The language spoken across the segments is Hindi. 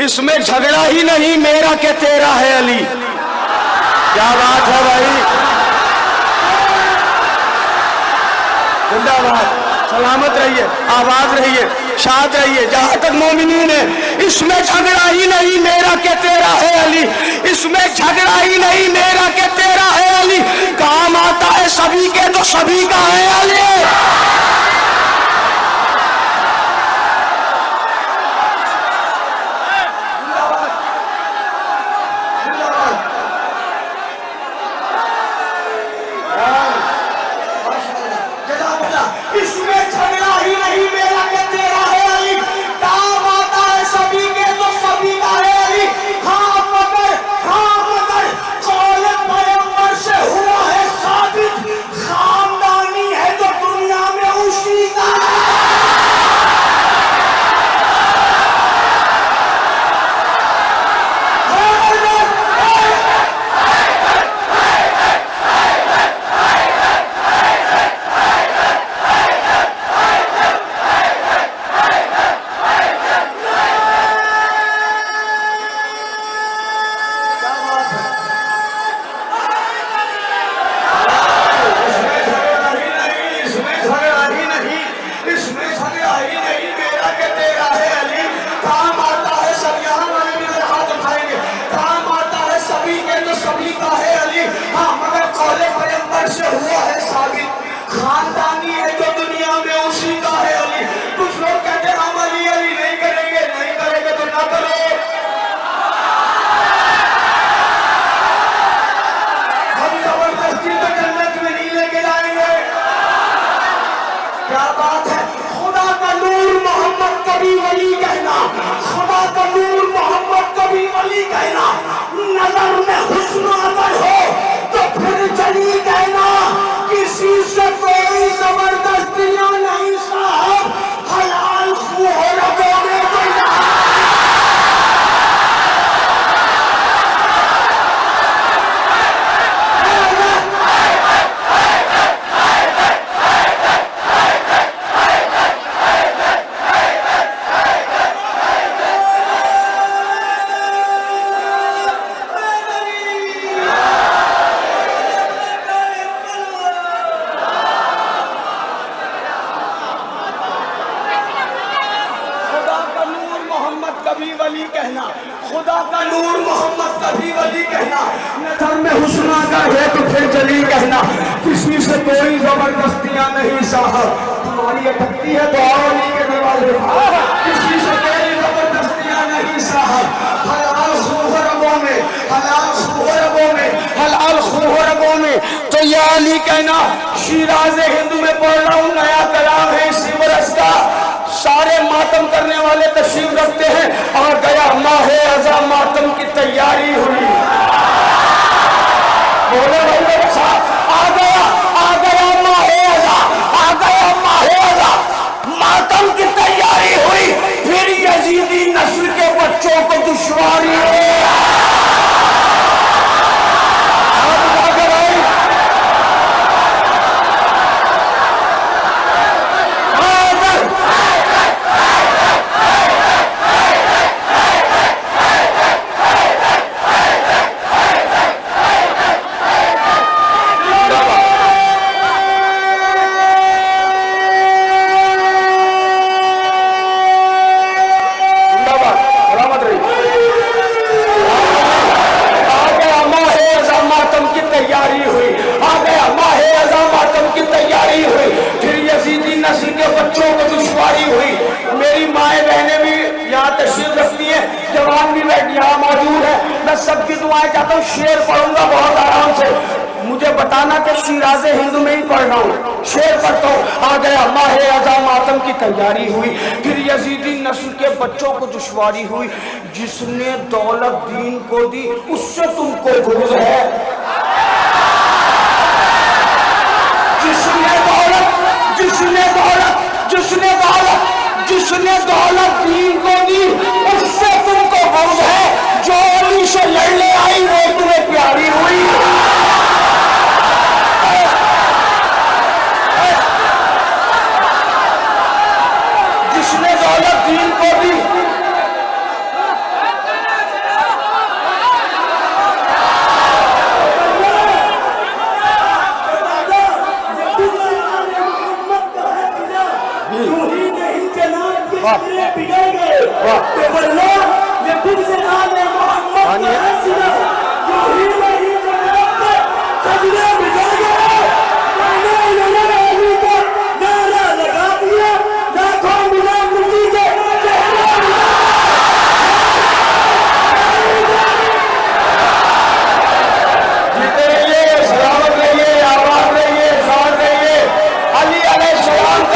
इसमें झगड़ा ही नहीं मेरा के तेरा है अली। क्या बात है भाई, जिंदाबाद, सलामत रहिए, आबाद रहिए, शाद रहिए जहां तक मोमिनीन है। इसमें झगड़ा ही नहीं मेरा के तेरा है अली, इसमें झगड़ा ही नहीं मेरा के तेरा है अली। काम आता है सभी के तो सभी का है अली। इसमें झगड़ा ही नहीं मेरा के तेरा है अली, काम आता है सभी के तो सभी का है अली। हाँ मगर कौल पैगंबर से हुआ है साबित, खानदानी है तो दुनिया में उसी का है। खानदानी है तो दुनिया में उसी का है अली। कुछ लोग कहते हैं हम अली अली नहीं करेंगे तो ना करो। हम जबरदस्ती तो जन्नत में नहीं लेके जाएंगे। क्या बात है, खुदा का नूर मोहम्मद कभी वली कहना, खुदा का नूर मोहम्मद कभी वली कहना। नजर में हुस्न अगर हो तो फिर जली कहना। किसी से कोई जबरदस्तियां नहीं साहब, हलाल रबों में वली कहना, खुदा का नूर मोहम्मद कभी वली कहना। नजर में हुस्न अगर है तो फिर जली कहना। किसी से कोई जबरदस्तियां नहीं साहब, तुम्हारी अटकती है तो आओ अली के दरवाजे पर। किसी से कोई जबरदस्तियां नहीं साहब, हलाल खूहरबों में, हलाल खूहरबों में, हलाल खूहरबों में तो ये अली कहना। शिराज हिंद में पढ़ रहा हूँ, नया कलाम है इसी बरस का। सारे मातम करने वाले तशरीफ रखते हैं। आ गया माहे अज़ा, मातम की तैयारी हुई। बोले भाई मेरे साथ, आ गया माहे अज़ा, आ गया माहे अज़ा, मातम की तैयारी हुई। फिर यजीदी नस्ल के बच्चों को दुश्वारी हुई। सबकी दुआएं चाहता हूँ, शेर पढ़ूंगा बहुत आराम से। मुझे बताना कि शिराज़े हिंद में ही पढ़ रहा हूँ, शेर पढ़ता हूँ। आ गया माहे अज़ा, मातम की तैयारी हुई। फिर यजीदी नस्ल के बच्चों को दुश्वारी हुई। जिसने दौलत दीन को दी उससे तुमको बुग़्ज़ है। जिसने दौलत दीन को दी उससे तुमको बुग़्ज़ है। जो अली से लड़ने आई वो तुम्हें प्यारी हुई। जिसने दौलत दीन को दी कि वल्लाह ये खुद से आने मोहम्मद का हसीना जो ही नहीं जनाते सजदे बिछा गए मैंने अली का नारा लगा दिया लाखों मुनाफिकी के जीते रहिए, सलामत रहिए, आबाद रहिए, शांत रहिए। अली अलैहिस्सलाम का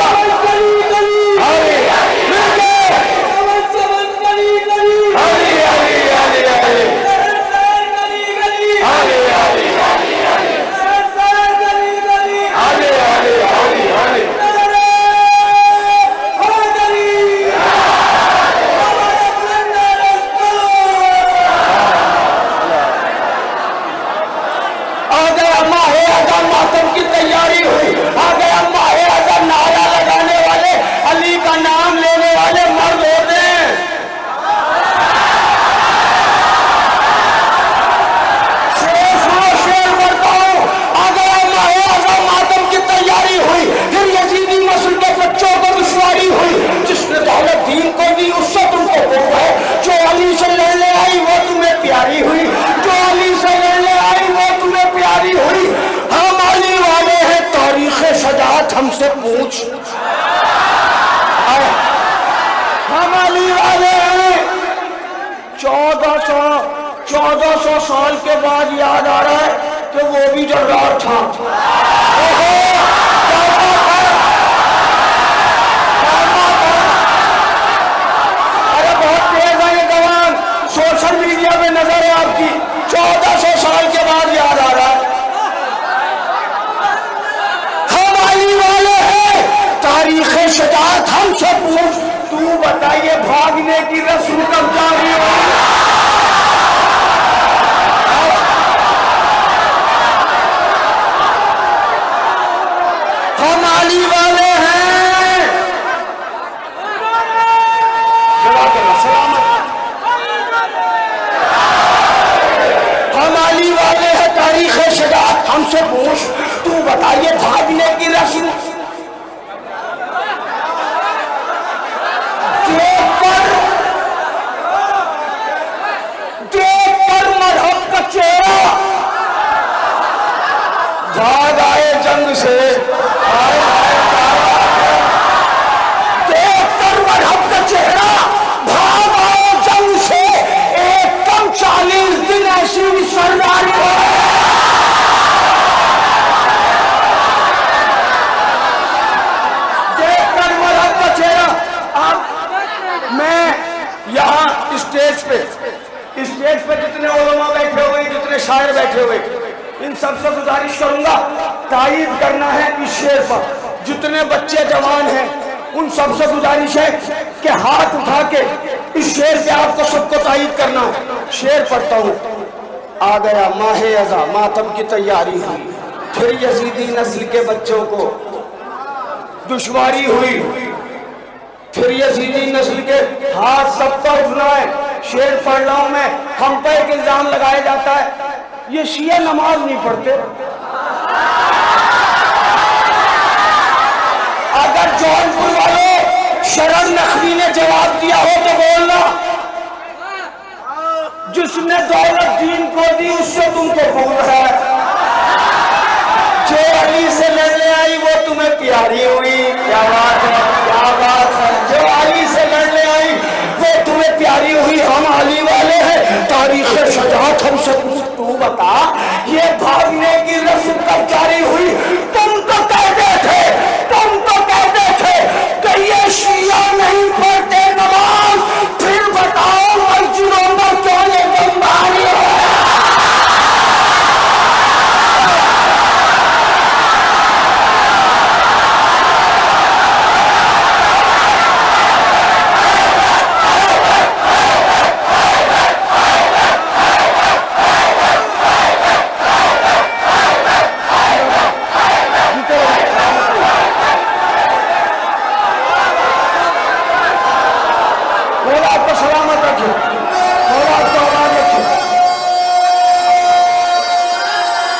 मातम की तैयारी हुई, आ गया माहे अज़म। नारा लगाने वाले, अली का नाम लेने वाले मर्द होते हैं। शेर सुनो, शेर बढ़ता हूं। आ गया माहे अज़म, मातम की तैयारी हुई। फिर यजीदी नस्ल के बच्चों को दुश्वारी हुई। जिसने दौलत दीन को दी उससे तुमको वो है। जो अली से लड़ने आई वो तुम्हें प्यारी हुई। जो अली से लड़ने आई वो तुम्हें प्यारी हुई। हम अली वाले हैं, तारीख सजात हमसे पूछ। हम अली वाले हैं। 1400 साल के बाद याद आ रहा है कि वो भी जर्रार था। ओहो, क्या बात है, क्या बात है। अरे बहुत तेज है ये जवान, सोशल मीडिया पे नजर है आपकी। 1400 साल के बाद याद आ रहा है। तारीख शजात हमसे पूछ। तू बताइए भागने की रस्म कब जारी हो? हम अली वाले हैं। सलामत। हम अली वाले हैं, तारीख शजात हमसे पूछ। तू बताइए भागने की रस्म चेहरा भाग आए जंग से। देखकर मरहब का चेहरा भाग आए जंग से। एक कम 40 दिन ऐसी सरदारी हो। देखकर मरहब का चेहरा। अब मैं यहाँ स्टेज पे जितने उलमा बैठे हुए, जितने शायर बैठे हुए, इन सबसे गुजारिश करूंगा तायीद करना है इस शेर पर। जितने बच्चे जवान हैं उन सबसे गुजारिश है कि हाथ उठा के इस शेर पे आपको सबको तायीद करना है। शेर पढ़ता हूँ। आ गया माहे अज़ा, मातम की तैयारी हुई। फिर यजीदी नस्ल के बच्चों को दुश्वारी हुई। फिर यजीदी नस्ल के हाथ सबका उठना है। शेर पढ़ रहा हूं मैं। हम पे एक इल्जाम लगाया जाता है ये शिया नमाज नहीं पढ़ते। अगर जौनपुर वालों शरण नकवी ने जवाब दिया हो तो बोलना। जिसने दौलत दीन को दी उससे तुमको भूल है। जो अली से लड़ने आई वो तुम्हें प्यारी हुई। क्या बात है, क्या बात है। जो अली से लड़ने आई वो तुम्हें प्यारी हुई। हम अली वाले हैं, तारीख शजात हमसे पूछ। तू बता ये भागने की रस्म कब जारी हुई? तुम तो कहते थे कि ये शिया नहीं पढ़ते नमाज। फिर बताओ मस्जिदों में क्यों ये बमबारी है?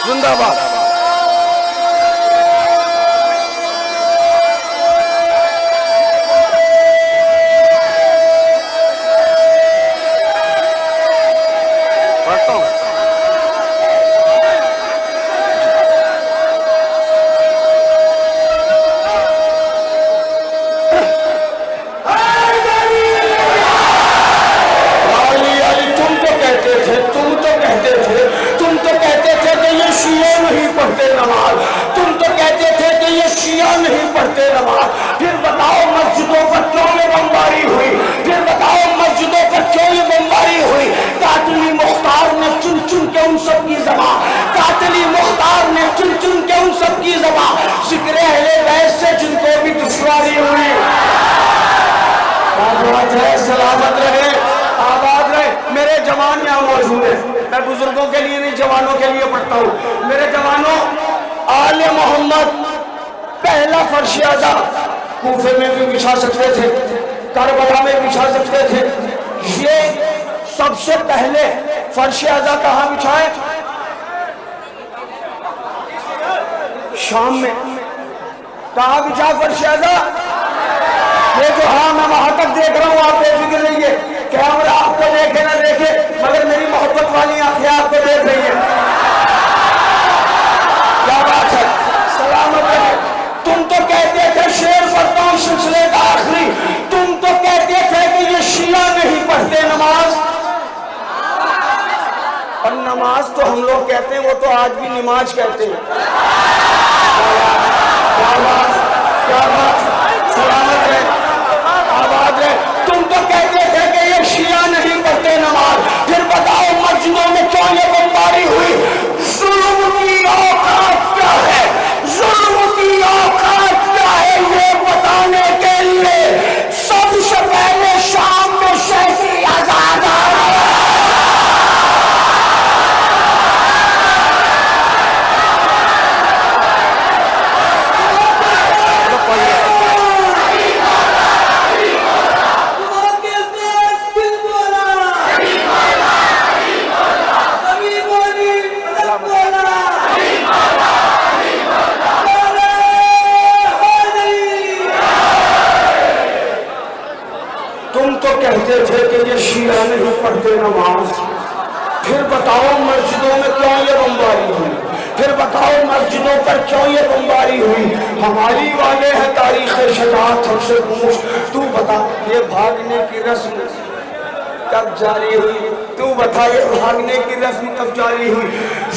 जिंदाबाद। ज़बां ज़िक्र अहले बैत से जिनको भी दुश्वारी हुई। बात है, सलामत रहे, आबाद रहे। मेरे जवान यहाँ मौजूद है, मैं बुजुर्गों के लिए नहीं जवानों के लिए पढ़ता हूँ। मेरे जवानों, आले मोहम्मद पहला फर्श आज़ा कूफे में भी बिछा सकते थे, करबला में बिछा सकते थे। ये सबसे पहले फर्श आज़ा कहाँ बिछाए? शाम में। कहाँ बिछा फर्श आज़ा? ये जो, हाँ मैं वहां तक देख रहा हूँ, आप बेफिक्र रहिए, कैमरा आपको देखे ना देखे मगर मेरी मोहब्बत वाली आंखें आपको देख रही है। क्या बात है, सलामत रहे। तुम तो कहते थे, शेर पढ़ता हूँ सिलसिले का आखिरी, तुम तो कहते थे कि ये शिया नहीं पढ़ते नमाज, और नमाज तो हम लोग कहते हैं, वो तो आज भी नमाज कहते हैं। क्या बात, क्या बात, सलामत रहे, आबाद रहे। तुम तो कहते थे कि ये शिया नहीं पढ़ते नमाज, फिर बताओ मस्जिदों में क्यों ये बमबारी हुई? जुल्म की औकात क्या है, जुल्म की औकात क्या है, ये बताने के लिए सबसे पहले शाम में शहरी आजाद कहते थे कि ये शिया नहीं पढ़ते नमाज, फिर बताओ मस्जिदों में क्यों ये बमबारी हुई, फिर बताओ मस्जिदों पर क्यों ये बमबारी हुई? हमारी वाले हैं तारीख शजाअत, हमसे पूछ, तू बता ये भागने की रस्म कब जारी हुई? तू बता ये भागने की रस्म कब जारी हुई?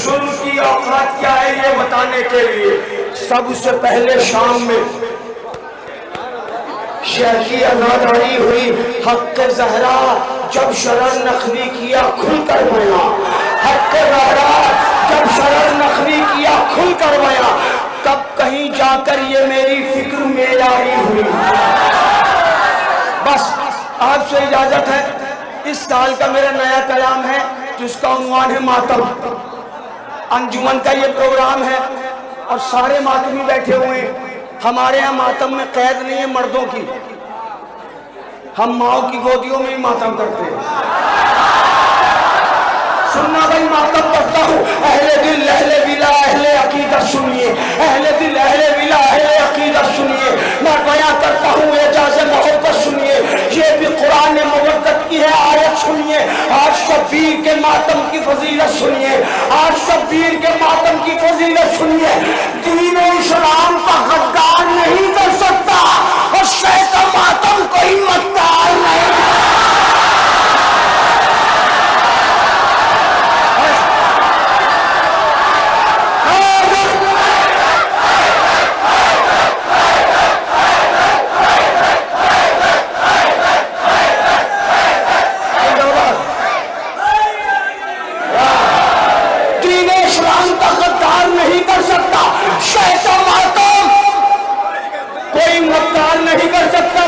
जुल्म की औकात क्या है ये बताने के लिए सबसे पहले शाम में शहर की अनादारी हुई। हक ज़हरा जब शरर नखली किया खुल कर बया, हक ज़हरा जब शरर नखली किया खुल कर बया, तब कहीं जाकर ये मेरी फिक्र मेरारी हुई। बस आपसे इजाजत है। इस साल का मेरा नया कलाम है जिसका उन्वान है मातम। अंजुमन का ये प्रोग्राम है और सारे मातमी बैठे हुए हैं। हमारे यहाँ मातम में कैद नहीं है मर्दों की, हम माओ की गोदियों में ही मातम करते हैं। सुनना भाई, मातम करता हूँ, अहले दिल अहले विला अहले अकीदत सुनिए, अहले दिल अहले विला अहले अकीदत सुनिए। मैं बयां करता हूँ एजाज़े मोहब्बत सुनिए, ये भी कुरान ने मुबद्दत की है आयत सुनिए। आज शब्बीर के मातम की फजीलत सुनिए, आज शब्बीर के मातम की फजीलत सुनिए। दीन इस्लाम का गद्दार नहीं कर सकता और शैतान मातम कोई मद्दार नहीं। नहीं कर सकता।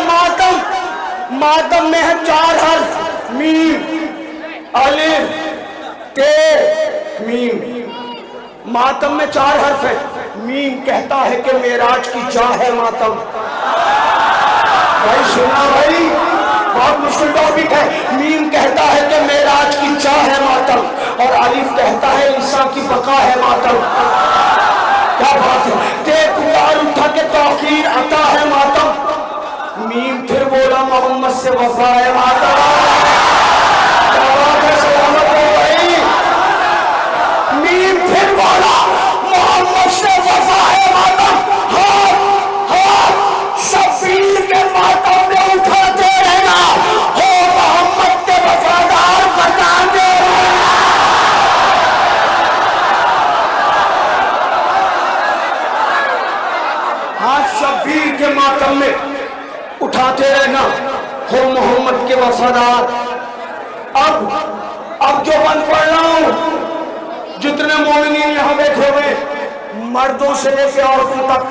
मातम में है 4 हर्फ, मीम अलिफ ते मीम। मातम में 4 हर्फ है। मीम कहता है कि मेराज की चाह है मातम। भाई सुना भाई, बहुत मुश्किल टॉपिक है। मीम कहता है कि मेराज की चाह है मातम, और अलिफ कहता है इंसान की बका है मातम। क्या बात है। ते पुकार उठा के तौकीर अता है मातम। मीम फिर बोला मोहम्मद से वफा है मातम। क्या बात है, सलामत हो भाई। मीम फिर बोला मोहम्मद से वफा है मातम। शब्बीर के मातम में उठाते रहना, हो मोहम्मद के वफादार बताते रहना। शब्बीर के मातम में उठाते रहना, हो मोहम्मद के वफादार। अब जो बंद पढ़ रहा हूं, जितने मोमिनीन यहां बैठे हुए, मर्दों से लेकर औरतों तक,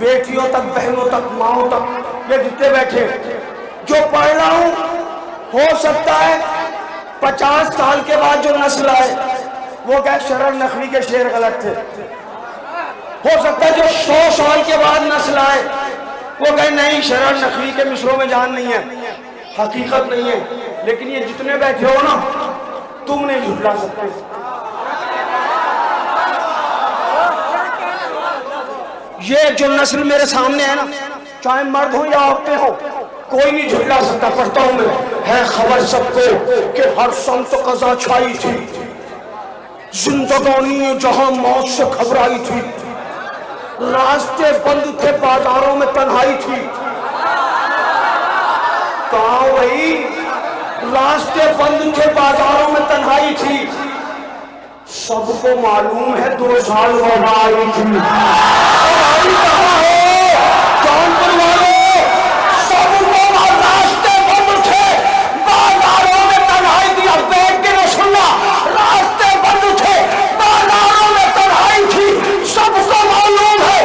बेटियों तक, बहनों तक, माओ तक, ये जितने बैठे जो पढ़ रहा हूं, हो सकता है 50 साल के बाद जो नस्ल आए वो क्या शरर नकवी के शेर गलत थे। हो सकता है जो 100 साल के बाद नस्ल आए वो कहे नहीं शरर नकवी के मिसरों में जान नहीं है, हकीकत नहीं है। लेकिन ये जितने बैठे हो ना, तुम नहीं झुठला सकते। ये जो नस्ल मेरे सामने है ना, चाहे मर्द हो या औरतें हो, कोई नहीं झुठला सकता। पढ़ता हूं मैं, है खबर सबको कि हर संत कज़ा छाई थी, जिंदगानी जहां मौत से घबराई थी, रास्ते बंद थे, बाजारों में तन्हाई थी। कहा वही रास्ते बंद थे, बाजारों में तन्हाई थी, सबको मालूम है 2 साल वहां आई थी। कहाँ हो जौनपुर वालों, सबको रास्ते बंद थे, बाजारों में तन्हाई थी। अब देख के न सुनना, रास्ते बंद थे, बाजारों में तन्हाई थी, सबको मालूम है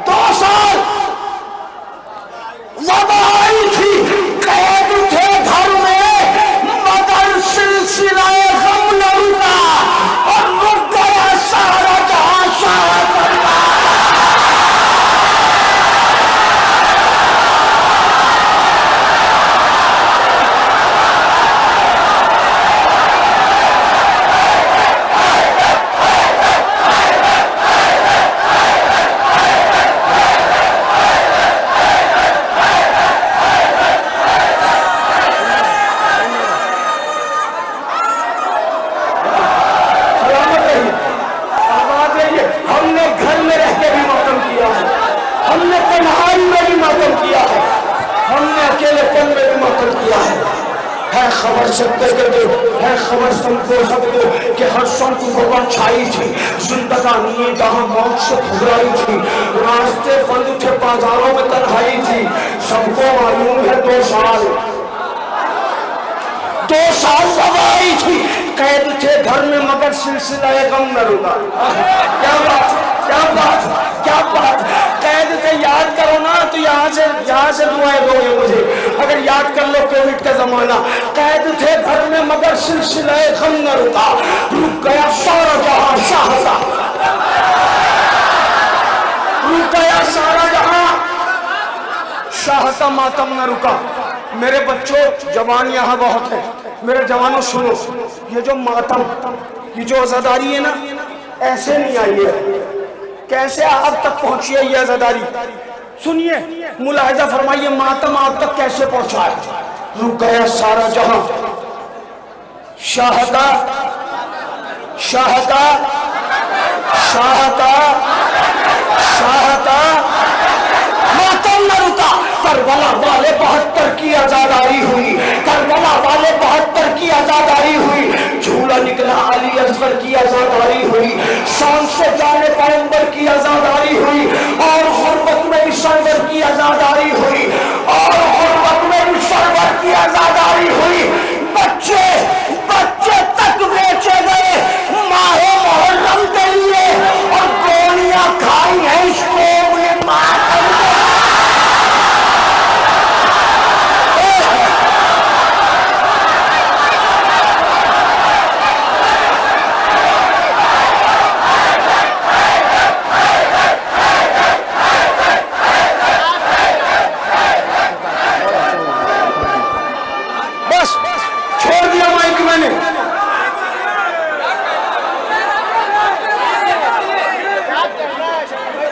2 साल वबा आई थी, कैद थे घर में, मगर सिलसिलाए गम न रुका और रुक गया सारा जहां सारा परिवार। हमने घर में रह के भी मातम किया है, हमने तन्हाई में भी मातम किया है, हमने अकेलेपन में भी मातम किया है खबर सबके दे, है खबर सबको सबको कि हर संत को छाई थी, जिंदगानी जहां मौत से घबराई थी, रास्ते बंद थे, बाजारों में तन्हाई थी, सबको मालूम है 2 साल सवाई थी, कैद थे घर में मगर सिलसिला गम न रुका। क्या बात, क्या बात, क्या बात। कैद थे, याद करो ना तो यहाँ से दुआएं दोगे मुझे, अगर याद कर लो कोविड का जमाना। कैद थे घर में मगर सिलसिला गम न रुका, रुक गया सारा जहां शाहता, रुक गया सारा जहां शाहता, मातम न रुका। मेरे बच्चों, जवान यहाँ बहुत है, मेरे जवानों सुनो, ये जो मातम, ये जो आजादारी है ना, ऐसे नहीं आई है, कैसे आप तक पहुंची है ये आजादारी। सुनिए, मुलाहिजा फरमाइए, मातम आप तक कैसे पहुंचा है। रुक गया सारा जहां शाहता, शाहता, शाहता, शाहता, मातम न रुका। करबला वाले 72 की आजादारी हुई, करबला वाले 72 की आजादारी हुई, झूला निकला अली असगर की आजादारी हुई, शान से जाने पैगंबर की आजादारी हुई, और गुर्बत में भी सरवर की आजादारी हुई, और गुर्बत में भी सरवर की आजादारी हुई। बच्चे बच्चे तक बेचे गए माहे मुहर्रम के लिए, और गोलियां खाई हैं इस कौम ने मातम में।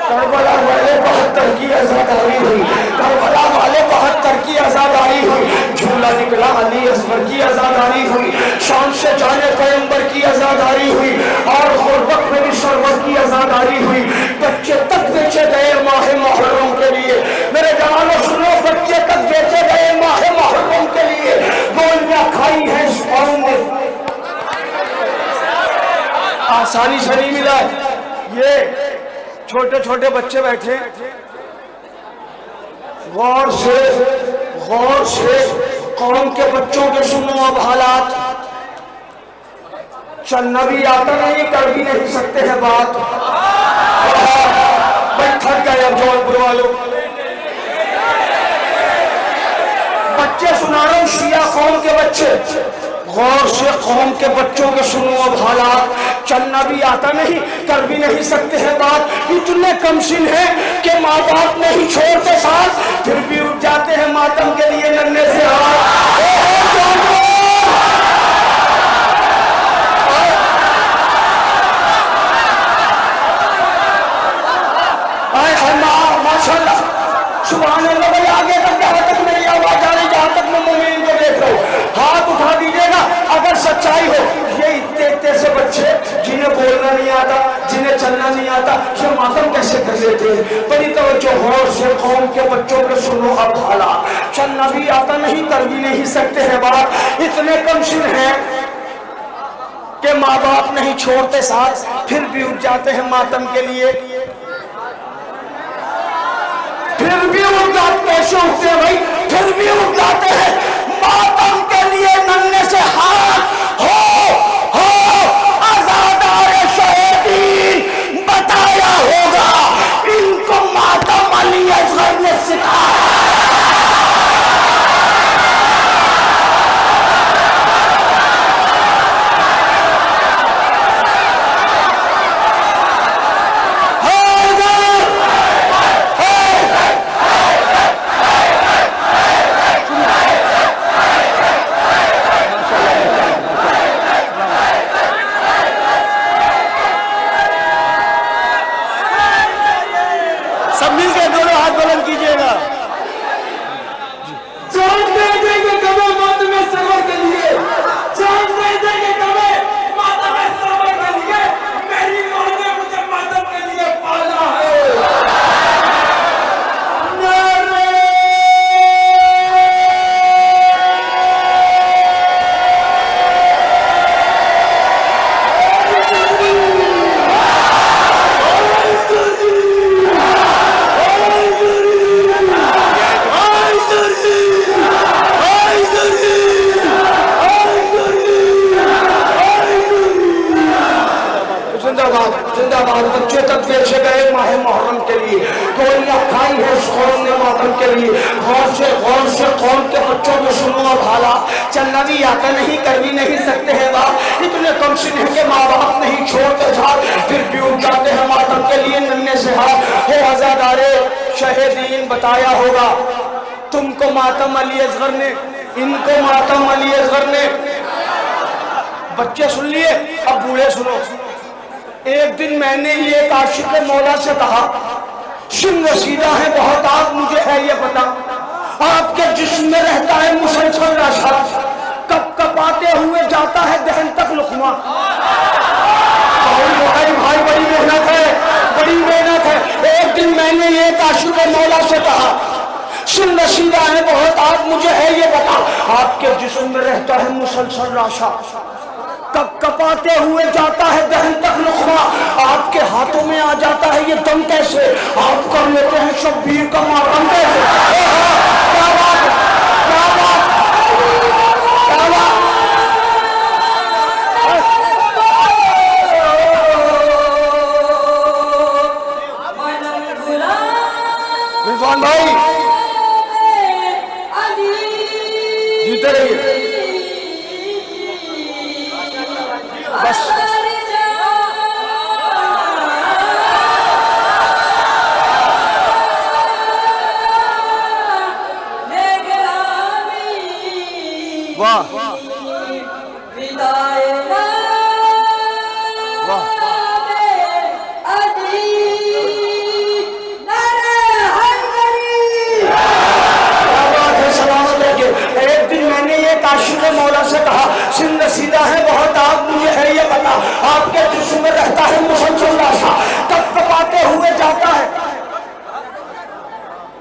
करबला वाले 72 की आजादारी हुई, करबला वाले 72 की आजादारी हुई, झूला निकला अली असगर की आजादारी हुई, शान से जाने पैगंबर की आजादारी हुई, और गुर्बत में भी सरवर की आजादारी हुई। बच्चे तक बेचे गए माहे मुहर्रम के लिए। मेरे जवानों सुनो, बच्चे तक बेचे गए माहे मुहर्रम के लिए, गोलियां खाई हैं इस कौम ने। आसानी से नहीं मिला। ये छोटे छोटे बच्चे बैठे, गौर से कौम के बच्चों के सुनो अब हालात। चलना भी आता नहीं, कर भी नहीं सकते हैं बात। भाई थक गए अब जौनपुर वालों। बच्चे सुना रहा हूं, शिया कौम के बच्चे, गौर से कौम के बच्चों के सुनो अब हालात। चलना भी आता नहीं, कर भी नहीं सकते हैं बात, इतने कमसिन हैं कि माँ बाप नहीं छोड़ते साथ, फिर भी उठ जाते हैं मातम के लिए नन्हे से हाथ। माशाअल्लाह सुभान अल्लाह। भाई आगे तक जहां तक मेरी आवाज आ रही, जहां तक मैं मोमिन को देख रहा हूं, हाथ उठा दीजिएगा अगर सच्चाई हो। ये इतने इतने से बच्चे जिन्हें बोलना नहीं आता, जिन्हें चलना नहीं आता, ये मातम कैसे कर लेते हैं। बड़ी तवज्जो गौर से कौम के बच्चों के सुनो अब हालात। चलना भी आता नहीं, कर भी नहीं सकते हैं बात, इतने कमसिन हैं कि माँ बाप नहीं छोड़ते साथ, फिर भी उठ जाते हैं मातम के लिए। फिर भी उठ जाते, कैसे उठते हैं भाई, फिर भी उठ जाते हैं मातम के लिए नन्हे से हाथ। हो आजादार शहीदीन बताया होगा, इनको मातम अली असगर ने सिखाया। सब मिलकर दोनों हाथ बुलंद कीजिएगा। जान दे देंगे कभी मातम सरवर के लिए, जान दे देंगे कभी मातम सरवर के लिए। मेरी मां ने मुझे मातम के लिए पाला है। जिंदाबाद। बच्चे तक बेचे गए माह मुहर्रम के लिए, गोलियां खाई है इस कौम ने मातम के लिए। गौर से कौम के बच्चों को सुनो अब हालात। चलना भी आता नहीं, कर भी नहीं सकते हैं बात, इतने कमसिन है कि माँ बाप नहीं छोड़ते साथ, फिर भी उठ जाते हैं मातम के लिए नन्हे से हाथ। हो आजादारे शहीदीन बताया होगा, तुमको मातम अली असगर ने, इनको मातम अली असगर ने। बच्चे सुन लिए, अब बूढ़े सुनो। एक दिन मैंने ये आशिक मौला से कहा, सिंह रसीदा है बहुत आप, मुझे है ये पता, आपके जिस्म में रहता है मुसलसल नशा, कप कपाते हुए जाता है दहन तक लुकमा। भाई बड़ी मेहनत है, बड़ी मेहनत है। एक दिन मैंने ये आशिक मौला से कहा, सिंह रसीदा है बहुत आप, मुझे है ये पता, आपके जिस्म में रहता है मुसलसल नशा, कप कपाते हुए जाता है दहन तक लुकमा, आपके हाथों में आ जाता है ये दम कैसे, आप कर लेते हैं शब्बीर का मातम कैसे। क्या बात, क्या बात, क्या बात। रिजवान भाई जीते रहिए बस। वाह वाह एक दिन मैंने ये आशिक मौला से कहा, सिंह सीधा है बहुत आप, मुझे है ये पता, आपके जिस्म में रहता है मुसलसल नशा, कप कपाते हुए जाता है,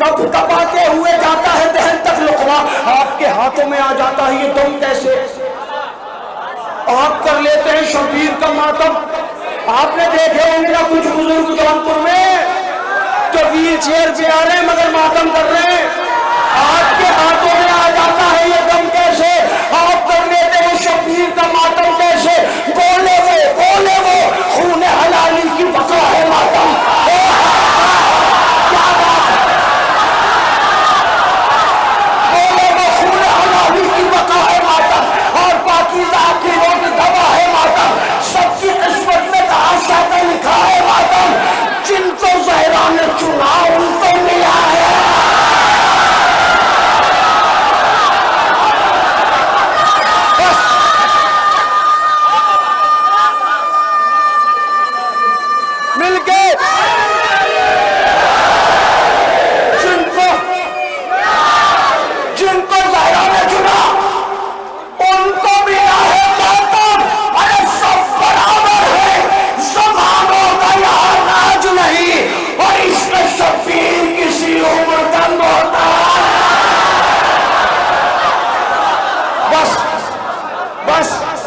कप कपाते हुए जाता है दहन तक लुकमा, आपके हाथों में आ जाता है ये दम कैसे, आप कर लेते हैं शब्बीर का मातम। आपने देखे होंगे ना कुछ बुजुर्ग जौनपुर में जो व्हील चेयर पे आ रहे हैं मगर मातम कर रहे हैं, आपके हाथों में आ जाता है ये दम कैसे, आप कर लेते हैं शब्बीर का मातम कैसे। बोले वो खून हलाली की बका है मातम।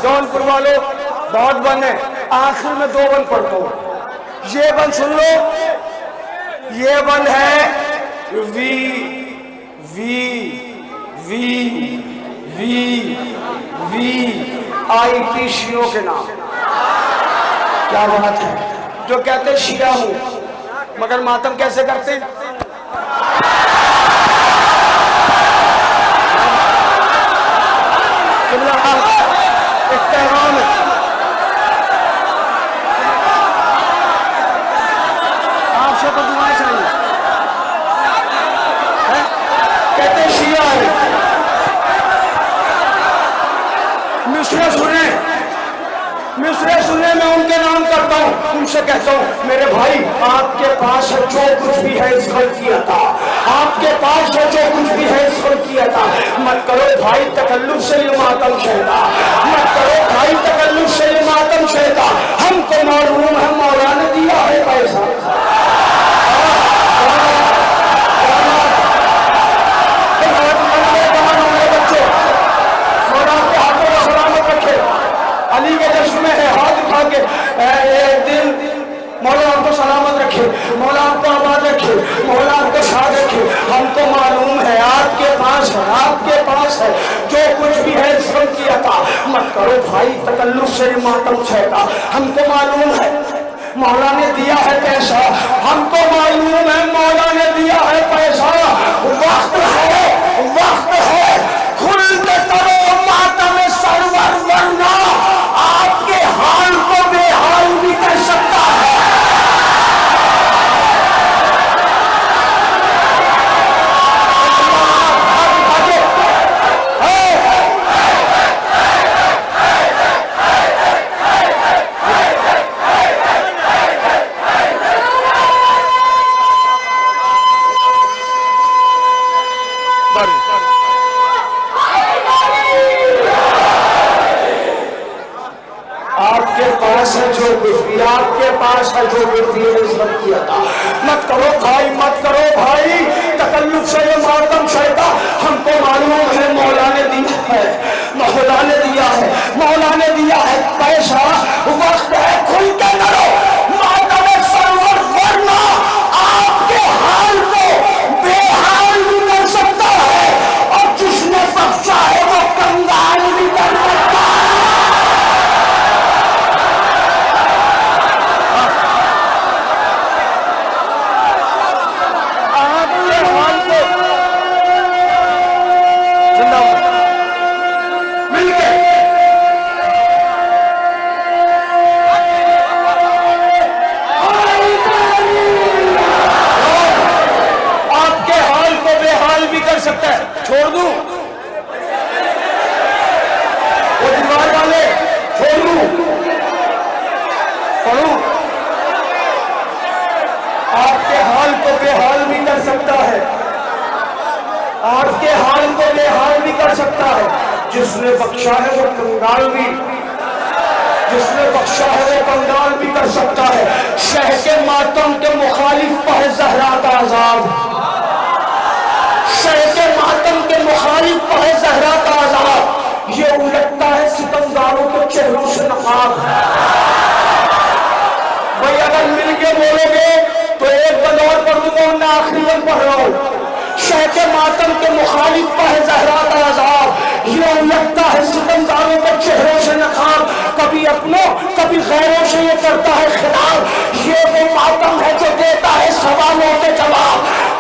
जौनपुर वालों बहुत बंद है, आखिर में 2 बंद पढ़ता हूं। ये बंद सुन लो, ये बंद है वी वी वी वी वी IT शियों के नाम। क्या बात है, जो कहते शिया हूं मगर मातम कैसे करते हैं? एक पैगाम है, आपसे तो दुआएं चाहिए है? कहते शिया है। मिसरे सुने, मिसरे सुने, मैं उनके नाम करता हूँ, उनसे कहता हूँ मेरे भाई आपके पास है जो कुछ भी है इस खल किया था, आपके पास है जो कुछ भी है इस खल किया था। मत करो भाई तकल्लुफ से ये मातम शहदा, मत करो भाई तकल्लुफ से ये मातम शहदा। हमको मालूम है मौला ने दिया है पैसा। बच्चों मौला के हाथों में सलामत रखे, अली के जश्न में है, हाथ उठा के एक दिन मौला आपको सलामत रखे, मौला आपको आबाद रखे, मौला आपको शाद रखे। हमको मालूम है आपके पास है, आपके पास है जो कुछ भी है सब किया था। मत करो भाई तकल्लुफ से मातम छेड़ा, हमको मालूम है मौला ने दिया है पैसा, हमको मालूम है मौला ने दिया है पैसा। वक्त है, वक्त है, खुल के करो मातम सरवर, वरना आपके हाल को बेहाल भी कर सकता है। आपके पास है जो कुछ भी, आपके पास है जो कुछ भी सब किया था। मत करो भाई, मत करो भाई तकल्लुफ से ये मातम शैता। हमको मालूम है मौला ने दिया है, मौला ने दिया है, मौला ने दिया है पैसा। वक्त है खुल के करो मातम सरवर, वरना आपके हाल को बेहाल भी कर सकता है, और जिसने बख्शा है वो कंगाल भी कर सकता है। सकता है, छोड़ दूं वो दीवार वाले, छोड़ दूं, पढ़ूं? आपके हाल को बेहाल भी कर सकता है, आपके हाल को बेहाल भी कर सकता है। जिसने बख्शा है वो कंगाल भी, जिसने बख्शा है वो कंगाल भी कर सकता है। शह के मातम के मुखालिफ पर ज़हरा का अज़ाब, शह के मातम के मुखालिफ पर ज़हरा का अज़ाब। ये उलटता है सितमगारों के चेहरों से नकाब। भाई अगर मिल के बोलोगे तो एक बदौर पढ़ दूंगा, मैं आखिरी बंद पढ़ रहा हूँ। शह के मातम के मुखालिफ पर ज़हरा का अज़ाब। ये उलटता है सितमगारों के चेहरों से नकाब। कभी अपनों कभी गैरों से ये करता है खिताब। ये वो मातम है जो देता है सवालों के जवाब।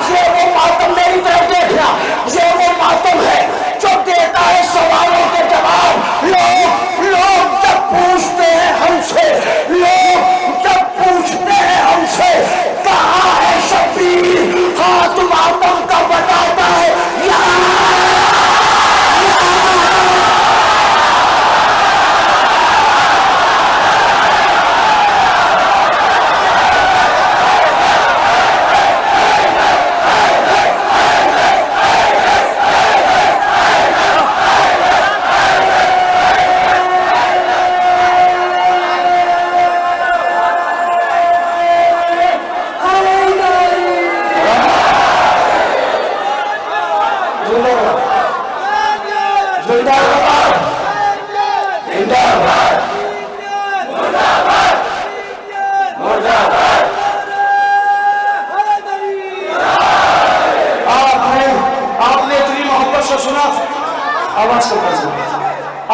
ये वो मातम, मेरी तरफ देखना, ये वो मातम है जो देता है सवालों के जवाब। लोग जब पूछते हैं हमसे, लोग जब पूछते हैं हमसे कहाँ है शबीर, हाथ मातम का बताता है आपने इतनी मोहब्बत से सुना, आवाज को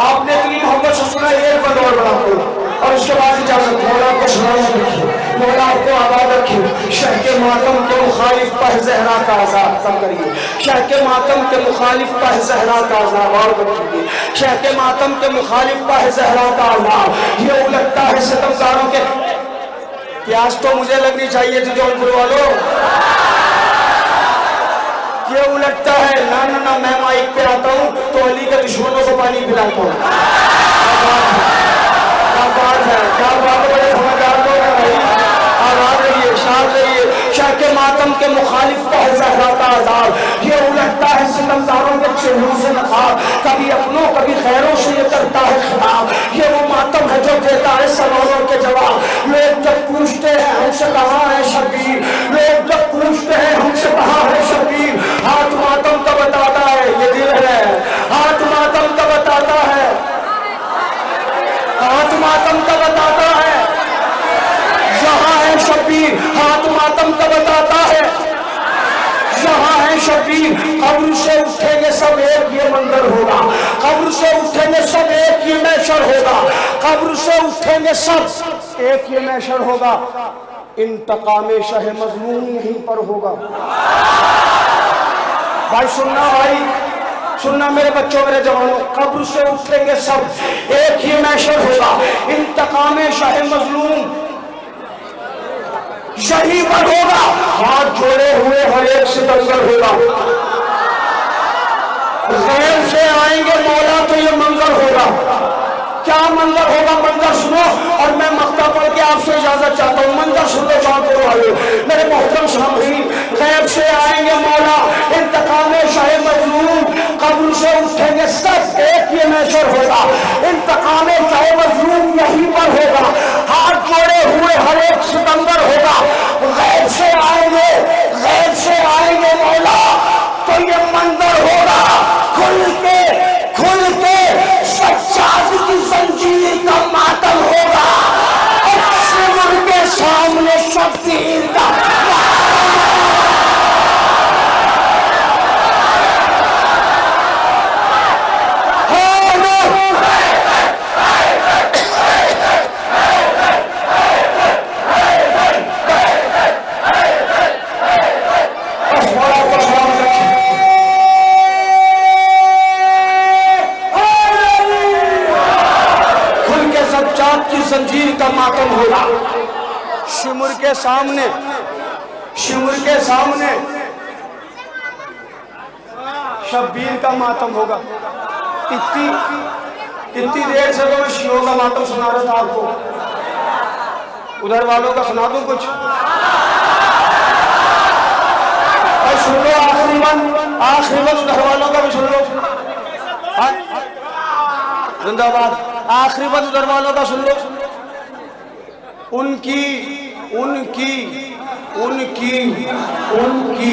आपने इतनी मोहब्बत से सुना, एक बार और बड़ा बोला और उसके बाद इजाजत। मौला को सलामत रखिए, मौला आपको आबाद रखिए। शह के मातम के मुखालिफ पह जहरा का आजाद कम करिए, शह के मातम के मुखालिफ पह जहरा का आजाद और कम कीजिए, शह के मातम के मुखालिफ पह जहरा का आजाद। ये उलटता है सितमगारों के। प्यास तो मुझे लगनी चाहिए थी जौनपुर वालों, ये उलटता है। ना ना ना, मैं माइक पे आता हूँ तो अली के दुश्मनों को पानी पिलाता हूँ। क्या बात है, क्या बात है, बड़े समझदार लोग हैं भाई। आबाद रहिए, शाद रहिए। शाह के मातम के मुखालिफ पह ज़हरा का आज़ाद। ये उलटता है सितमगारों के चेहरों से नकाब, कभी अपनों कभी खैरों से ये करता है खिताब। ये वो मातम है जो देता है सवालों के जवाब। लोग जब पूछते हैं हमसे कहाँ है शबीर, लोग जब पूछते हैं हमसे कहाँ है शबीर, हाथ मातम का बताता है ये दिल है, हाथ मातम का बताता है, हाथ मातम का बताता है यहाँ है शबीर, हाथ मातम का बताता है यहाँ है शबीर। कब्र से उठेंगे सब एक ये मंजर होगा, कब्र से उठेंगे सब एक ये महशर होगा, कब्र से उठेंगे सब एक ये महशर होगा। इंतकाम शाह मजलूम यहीं पर होगा। भाई सुनना, भाई सुनना मेरे बच्चों, मेरे जवानों, कब्र से उठेंगे सब एक ही महशर होगा। इंतकाम शाह मजलूम यहीं पर होगा। हाथ जोड़े हुए हर एक सितमगर होगा। गैर से आएंगे मौला तो ये मंजर होगा। क्या मंजर होगा, मंजर सुनो और मैं मक्ता पढ़ के आपसे इजाजत चाहता हूँ। मंजर सुनो जौनपुर वाले, मेरे मोहतरम सामईन। गैब से आएंगे मौला, इंतकाम शाह मजलूम, कब्र से उठेंगे सब एक ये महशर होगा। इंतकाम शाह मजलूम यहीं पर होगा। हाथ जोड़े हुए हर एक सितमगर होगा। गैब से आएंगे, गैब से आएंगे मौला तो ये मंजर होगा। खुल के सच्चाई की जंजीर का मातम होगा और सिमर के सामने शब्दीर का जंजीर का मातम होगा। शिमुर के सामने, शिमुर के सामने शब्बीर का मातम होगा। इतनी देर से तो मैं शियों का मातम सुना रहा था आपको, उधर वालों का सुना दूं कुछ? और सुन लो आखिरी बात उधर वालों का भी सुन लो। जिंदाबाद। आखिरी बात उधर वालों का सुन लो। उनकी उनकी उनकी उनकी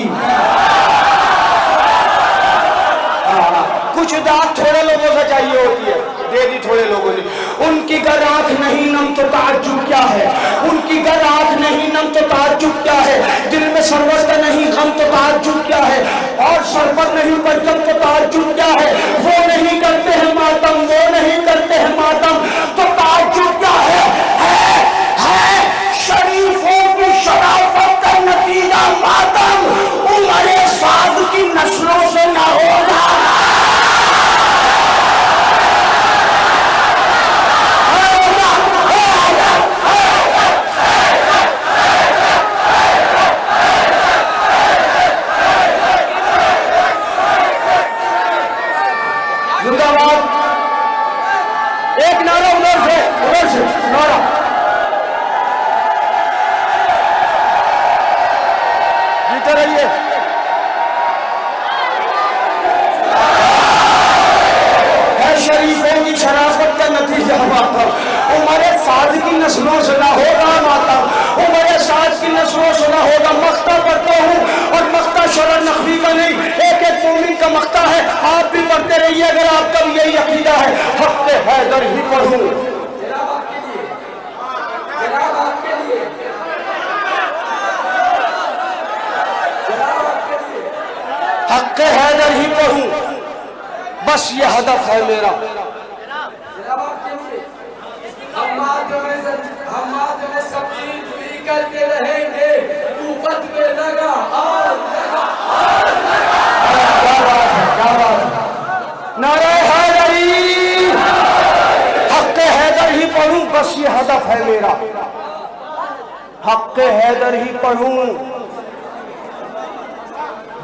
कुछ दाद थोड़े लोगों से चाहिए होती है, दे दी थोड़े लोगों ने। उनकी गर आंख नहीं नम तो ताज्जुब क्या है, उनकी गर आंख नहीं नम तो ताज्जुब क्या है, दिल में सरवत नहीं गम तो ताज्जुब क्या है, और सर पर नहीं परचम तो ताज्जुब क्या है। वो नहीं करते हैं मातम, वो नहीं करते हैं मातम तो ताज्जुब क्या है शरीफों की शराफत का नतीजा मातम उमरे साद की नस्लों से न होगा। एक नारा उधर से नारा। जीते रहिए। है शरीफों की शराफत का नतीजा मातम उमरे साद की नस्लों से ना होगा मातम, उमरे साद की नस्लों से ना होगा। मख्ता पढ़ता हूँ और मख्ता शरह नकवी का नहीं, एक एक मोमिन का मख्ता है। आप भी पढ़ते रहिए अगर आपका भी यही अकीदा है। हक़ हैदर ही पढ़ूं बस ये हदफ है मेरा। हम सब चीज भी करते रहेंगे, तू पद पे लगा और लगा और लगा। क्या बात है, क्या बात है। नारे हैदरी, हक हैदर ही पढ़ूं, बस ये हदफ है मेरा। हक हैदर ही पढ़ूं,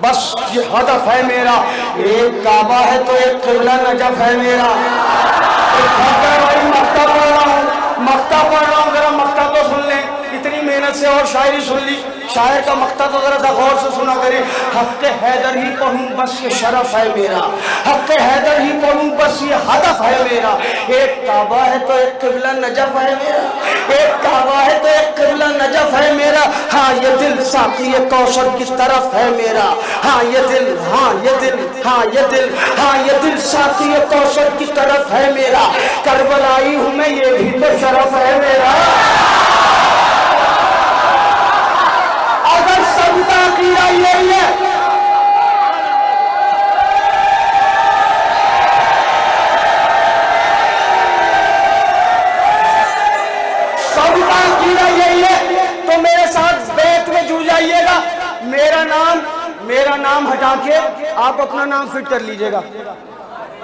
बस ये हदफ है मेरा। एक काबा है तो एक किबला नजफ है मेरा। मक्ता पढ़ रहा हूँ, मक्ता पढ़ रहा हूँ, जरा मक्ता तो सुन लें। इतनी मेहनत से और शायरी सुन ली, शायर का मक्ता तो जरा गौर से सुना करें। हक हैदर ही पढ़ूं, बस ये शरफ है मेरा। हक हैदर ही पढ़ूं, बस ये हदफ है मेरा। एक काबा है तो एक किबला नजफ है मेरा। एक काबा है तो एक किबला नजफ है मेरा। हाँ ये दिल साकी कौशल की तरफ है मेरा। हाँ ये दिल, हाँ ये दिल, हाँ ये दिल, हाँ ये दिल साकी कौशल की तरफ है मेरा। करबलाई हूँ मैं, ये भी तो शरफ है मेरा। अगर सबका कीड़ा यही है, सबका कीड़ा यही है, तो मेरे साथ बैत में जुड़ जाइएगा। मेरा नाम हटा के आप अपना नाम फिट कर लीजिएगा।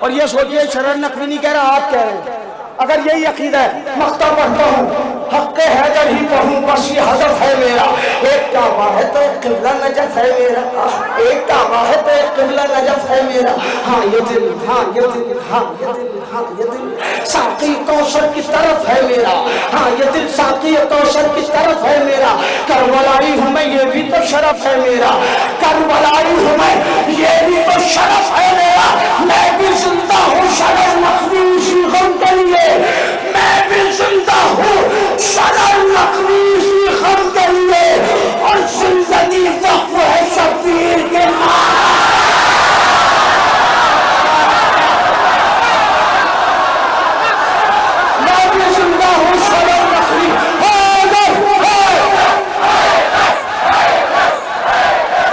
और ये सोचिए, शरर नकवी नहीं कह रहा, आप कह रहे हैं। अगर यही अकीदा है, मक्ता पढ़ता हूँ, हक हैदर ही पढ़ूं, बस ये हदफ है मेरा। एक काबा है तो एक किबला नजफ है मेरा। एक काबा है तो एक किबला नजफ है मेरा। हाँ ये दिल, हाँ ये दिल, हाँ ये दिल, हाँ ये दिल साकी कौशल की तरफ है मेरा। हाँ ये दिल साकी कौशल की तरफ है मेरा। करबलाई हूँ मैं, ये भी तो शरफ है मेरा। करबलाई हूँ मैं, ये भी तो शरफ है मेरा। मैं भी सुनता हूँ शरफ नकवी